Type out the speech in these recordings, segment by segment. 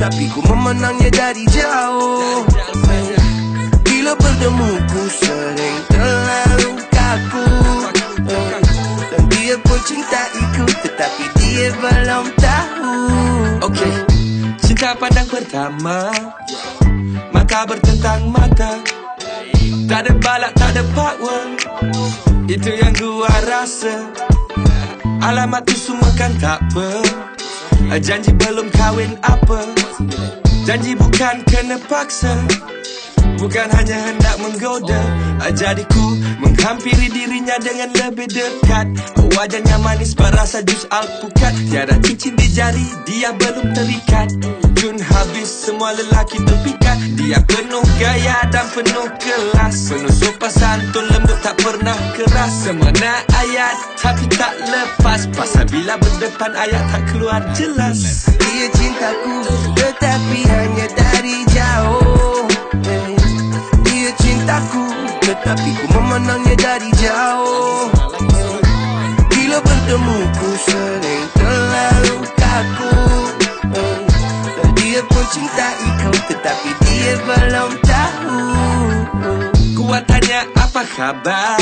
tetapi ku memandangnya dari jauh. Bila bertemu ku sering terlalu kaku, dan dia pun cintaiku tetapi dia belum tahu. Okay, cinta pandang pertama, mata bertentang mata, tak ada balak, tak ada power. Itu yang gua rasa. Alamat tu semua kan tak apa. Janji belum kahwin apa. Janji bukan kena paksa, bukan hanya hendak menggoda. Jadi ku menghampiri dirinya dengan lebih dekat. Wajahnya manis berasa jus alpukat. Tiada cincin di jari, dia belum terikat. Jun habis semua lelaki terpikat. Dia penuh gaya dan penuh kelas, penuh sopan santun, lembut tak pernah keras. Semena ayat tapi tak lepas, pasal bila berdepan ayat tak keluar jelas. Dia cintaku tetapi hanya dari jauh. Dia cintaku tetapi ku memandangnya dari jauh. Bila bertemu ku sering terlalu kaku, dan dia pun cintaiku tetapi dia belum tahu. Gua tanya apa khabar,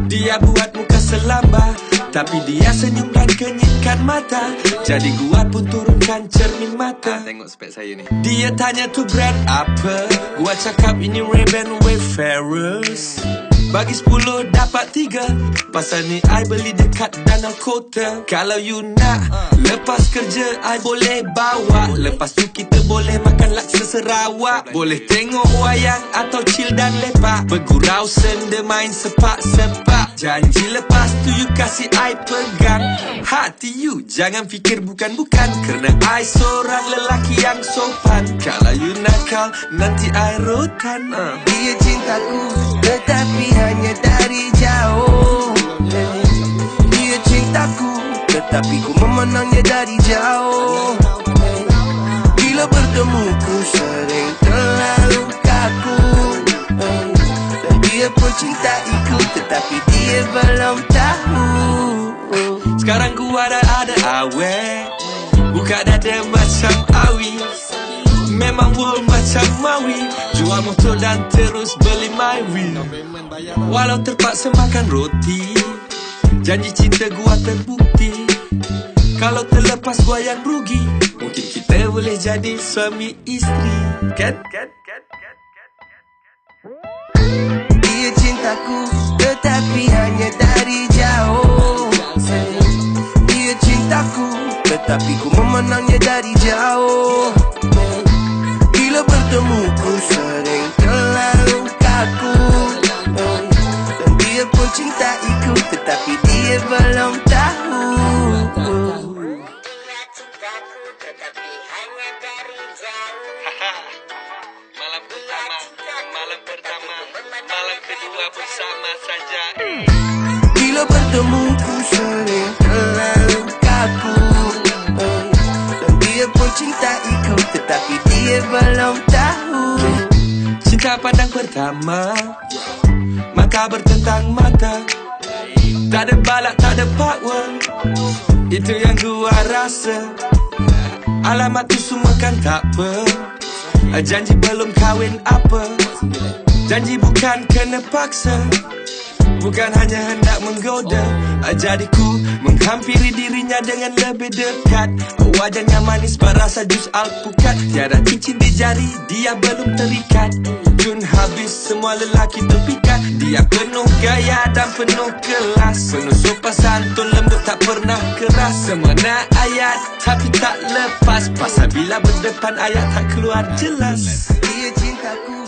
dia buat muka selamba, tapi dia senyum dan kenyitkan mata. Jadi gua pun turunkan cermin mata. Tengok spek saya ni. Dia tanya tu brand apa, gua cakap ini Ray-Ban Wayfarers. Bagi 10 dapat 3, pasal ni I beli dekat Danau Kota. Kalau you nak lepas kerja I boleh bawa. Lepas tu kita boleh makan laksa Sarawak, boleh tengok wayang atau chill dan lepak, bergurau senda main sepak-sepak. Janji lepas tu you kasih I pegang hati you, jangan fikir bukan-bukan, kerana I seorang lelaki yang sopan. Kalau you nakal nanti I rotan. Dia cintaku tetapi hanya dari jauh. Dia cintaku tetapi ku memandangnya dari jauh. Bila bertemu ku sering terlalu kaku, dan dia pun cintaiku tetapi dia belum tahu. Sekarang gua ada awet, buka dada macam awi, memang world macam Maui. Jual motor dan terus beli my wheel. Walau terpaksa makan roti, janji cinta gua terbukti. Kalau terlepas gua yang rugi, mungkin kita boleh jadi suami isteri. Kan? Dia cintaku tetapi hanya dari jauh. Dia cintaku tetapi ku memandangnya dari jauh. Bila bertemu ku sering terlalu kaku, dan dia pun cintaiku tetapi dia belum tahu. Cintaku tetapi hanya dari jauh. Malam pertama, malam kedua bersama saja. Bila bertemu ku sering terlalu kaku, dan dia pun cintaiku tetapi dia belum tahu. Cinta pandang pertama, mata bertentang mata, tak ada balak, tak ada power. Itu yang gua rasa. Alamat tu semua kan tak apa. Janji belum kahwin apa. Janji bukan kena paksa, bukan hanya hendak menggoda. Jadi ku menghampiri dirinya dengan lebih dekat. Wajahnya manis berasa jus alpukat. Tiada cincin di jari, dia belum terikat. Jun habis semua lelaki terpikat. Dia penuh gaya dan penuh kelas, penuh sopan santun, lembut tak pernah keras. Semena ayat tapi tak lepas, pasal bila berdepan ayat tak keluar jelas. Dia cintaku